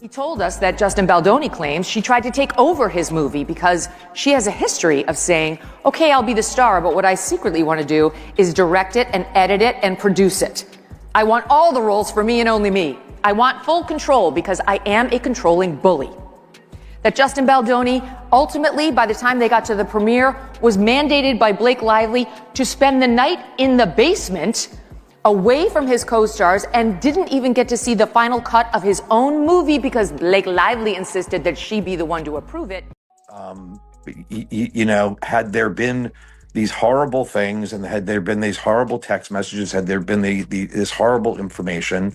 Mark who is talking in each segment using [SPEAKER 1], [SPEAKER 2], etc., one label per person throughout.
[SPEAKER 1] He told us that Justin Baldoni claims she tried to take over his movie because she has a history of saying, okay, I'll be the star, but what I secretly want to do is direct it and edit it and produce it. I want all the roles for me and only me. I want full control because I am a controlling bully. That Justin Baldoni, ultimately, by the time they got to the premiere, was mandated by Blake Lively to spend the night in the basement away from his co-stars and didn't even get to see the final cut of his own movie because Blake Lively insisted that she be the one to approve it.
[SPEAKER 2] Had there been these horrible things and had there been these horrible text messages, had there been this horrible information,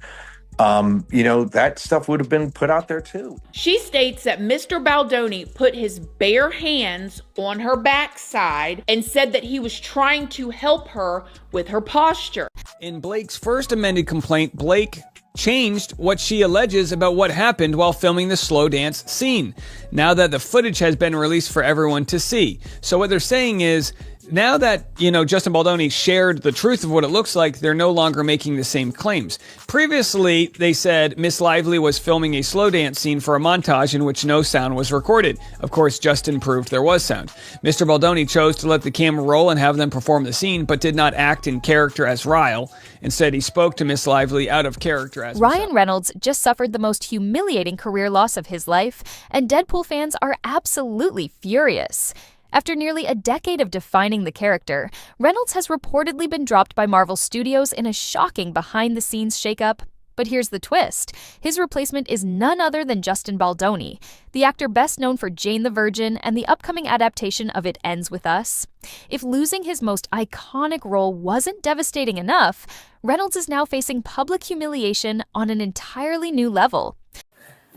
[SPEAKER 2] that stuff would have been put out there too.
[SPEAKER 3] She states that Mr. Baldoni put his bare hands on her backside and said that he was trying to help her with her posture.
[SPEAKER 4] In Blake's first amended complaint, Blake changed what she alleges about what happened while filming the slow dance scene, now that the footage has been released for everyone to see. So what they're saying is, now that, Justin Baldoni shared the truth of what it looks like, they're no longer making the same claims. Previously, they said Miss Lively was filming a slow dance scene for a montage in which no sound was recorded. Of course, Justin proved there was sound. Mr. Baldoni chose to let the camera roll and have them perform the scene, but did not act in character as Ryle. Instead, he spoke to Miss Lively out of character as
[SPEAKER 5] Ryan Reynolds just suffered the most humiliating career loss of his life, and Deadpool fans are absolutely furious. After nearly a decade of defining the character, Reynolds has reportedly been dropped by Marvel Studios in a shocking behind-the-scenes shakeup. But here's the twist. His replacement is none other than Justin Baldoni, the actor best known for Jane the Virgin and the upcoming adaptation of It Ends With Us. If losing his most iconic role wasn't devastating enough, Reynolds is now facing public humiliation on an entirely new level.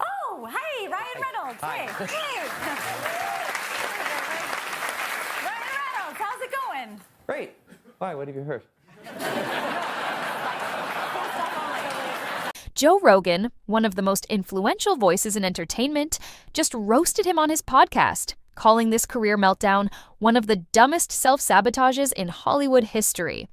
[SPEAKER 6] Oh, hey, Ryan Reynolds.
[SPEAKER 2] Hi.
[SPEAKER 6] Hey. How's it going?
[SPEAKER 7] Great. Why? What have you heard?
[SPEAKER 5] Joe Rogan, one of the most influential voices in entertainment, just roasted him on his podcast, calling this career meltdown one of the dumbest self-sabotages in Hollywood history.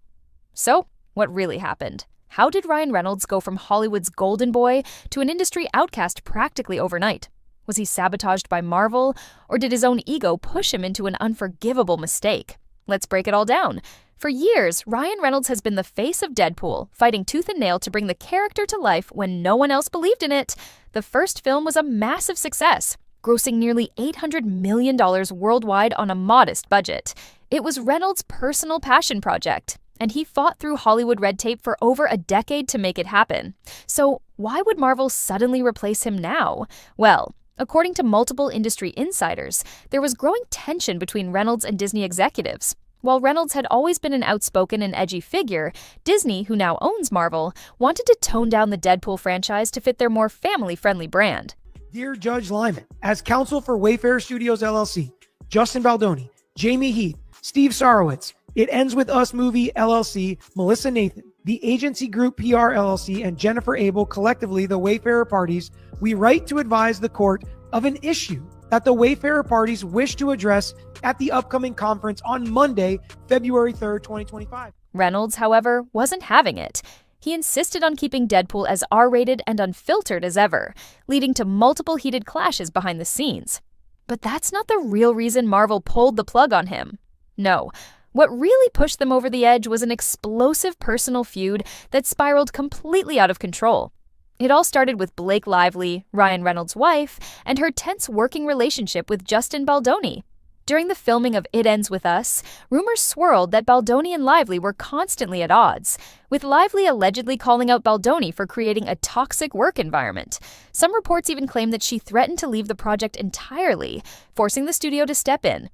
[SPEAKER 5] So, what really happened? How did Ryan Reynolds go from Hollywood's golden boy to an industry outcast practically overnight? Was he sabotaged by Marvel, or did his own ego push him into an unforgivable mistake? Let's break it all down. For years, Ryan Reynolds has been the face of Deadpool, fighting tooth and nail to bring the character to life when no one else believed in it. The first film was a massive success, grossing nearly $800 million worldwide on a modest budget. It was Reynolds' personal passion project, and he fought through Hollywood red tape for over a decade to make it happen. So why would Marvel suddenly replace him now? Well, according to multiple industry insiders, there was growing tension between Reynolds and Disney executives. While Reynolds had always been an outspoken and edgy figure, Disney, who now owns Marvel, wanted to tone down the Deadpool franchise to fit their more family-friendly brand.
[SPEAKER 8] Dear Judge Lyman, as counsel for Wayfair Studios LLC, Justin Baldoni, Jamie Heath, Steve Sarowitz, It Ends With Us Movie LLC, Melissa Nathan, the Agency Group PR LLC, and Jennifer Abel, collectively the Wayfarer parties, we write to advise the court of an issue that the Wayfarer parties wish to address at the upcoming conference on Monday, February 3rd, 2025.
[SPEAKER 5] Reynolds, however, wasn't having it. He insisted on keeping Deadpool as R-rated and unfiltered as ever, leading to multiple heated clashes behind the scenes. But that's not the real reason Marvel pulled the plug on him. No. What really pushed them over the edge was an explosive personal feud that spiraled completely out of control. It all started with Blake Lively, Ryan Reynolds' wife, and her tense working relationship with Justin Baldoni. During the filming of It Ends With Us, rumors swirled that Baldoni and Lively were constantly at odds, with Lively allegedly calling out Baldoni for creating a toxic work environment. Some reports even claim that she threatened to leave the project entirely, forcing the studio to step in.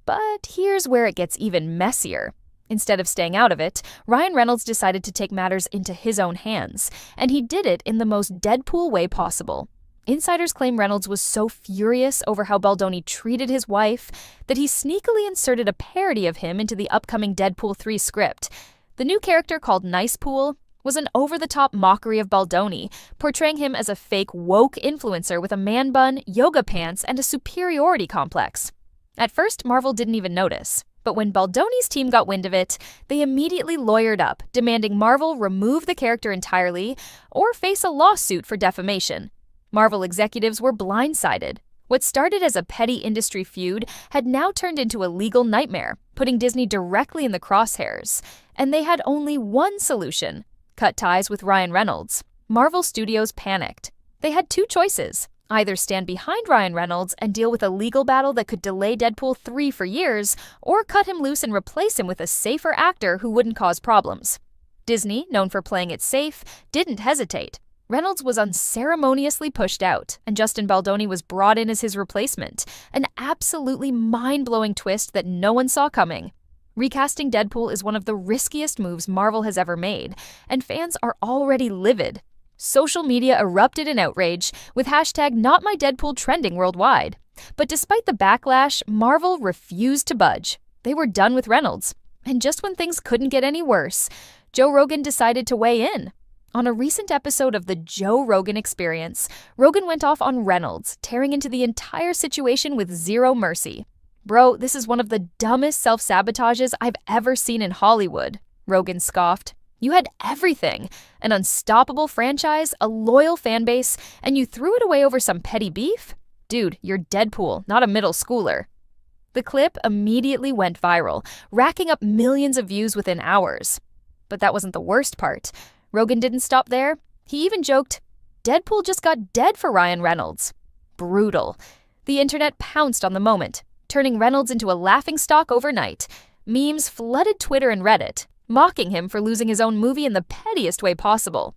[SPEAKER 5] But here's where it gets even messier. Instead of staying out of it, Ryan Reynolds decided to take matters into his own hands, and he did it in the most Deadpool way possible. Insiders claim Reynolds was so furious over how Baldoni treated his wife that he sneakily inserted a parody of him into the upcoming Deadpool 3 script. The new character, called Nice Pool, was an over-the-top mockery of Baldoni, portraying him as a fake woke influencer with a man bun, yoga pants, and a superiority complex. At first, Marvel didn't even notice. But when Baldoni's team got wind of it, they immediately lawyered up, demanding Marvel remove the character entirely or face a lawsuit for defamation. Marvel executives were blindsided. What started as a petty industry feud had now turned into a legal nightmare, putting Disney directly in the crosshairs. And they had only one solution: cut ties with Ryan Reynolds. Marvel Studios panicked. They had two choices: either stand behind Ryan Reynolds and deal with a legal battle that could delay Deadpool 3 for years, or cut him loose and replace him with a safer actor who wouldn't cause problems. Disney, known for playing it safe, didn't hesitate. Reynolds was unceremoniously pushed out, and Justin Baldoni was brought in as his replacement, an absolutely mind-blowing twist that no one saw coming. Recasting Deadpool is one of the riskiest moves Marvel has ever made, and fans are already livid. Social media erupted in outrage, with hashtag #NotMyDeadpool trending worldwide. But despite the backlash, Marvel refused to budge. They were done with Reynolds. And just when things couldn't get any worse, Joe Rogan decided to weigh in. On a recent episode of The Joe Rogan Experience, Rogan went off on Reynolds, tearing into the entire situation with zero mercy. "Bro, this is one of the dumbest self-sabotages I've ever seen in Hollywood," Rogan scoffed. "You had everything: an unstoppable franchise, a loyal fan base, and you threw it away over some petty beef? Dude, you're Deadpool, not a middle schooler." The clip immediately went viral, racking up millions of views within hours. But that wasn't the worst part. Rogan didn't stop there. He even joked, "Deadpool just got dead for Ryan Reynolds." Brutal. The internet pounced on the moment, turning Reynolds into a laughingstock overnight. Memes flooded Twitter and Reddit, mocking him for losing his own movie in the pettiest way possible.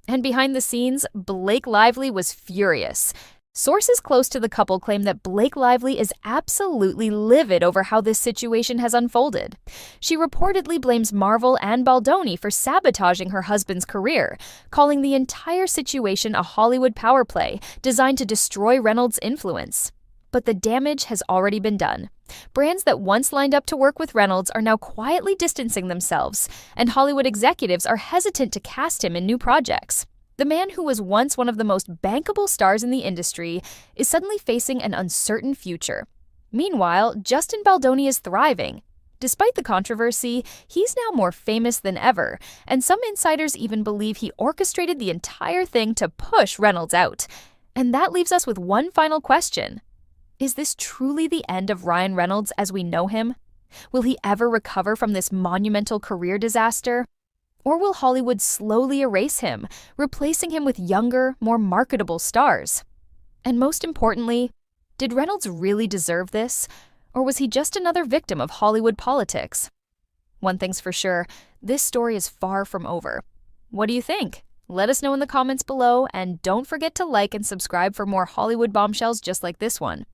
[SPEAKER 5] And behind the scenes, Blake Lively was furious. Sources close to the couple claim that Blake Lively is absolutely livid over how this situation has unfolded. She reportedly blames Marvel and Baldoni for sabotaging her husband's career, calling the entire situation a Hollywood power play designed to destroy Reynolds' influence. But the damage has already been done. Brands that once lined up to work with Reynolds are now quietly distancing themselves, and Hollywood executives are hesitant to cast him in new projects. The man who was once one of the most bankable stars in the industry is suddenly facing an uncertain future. Meanwhile, Justin Baldoni is thriving. Despite the controversy, he's now more famous than ever, and some insiders even believe he orchestrated the entire thing to push Reynolds out. And that leaves us with one final question. Is this truly the end of Ryan Reynolds as we know him? Will he ever recover from this monumental career disaster? Or will Hollywood slowly erase him, replacing him with younger, more marketable stars? And most importantly, did Reynolds really deserve this? Or was he just another victim of Hollywood politics? One thing's for sure, this story is far from over. What do you think? Let us know in the comments below, and don't forget to like and subscribe for more Hollywood bombshells just like this one.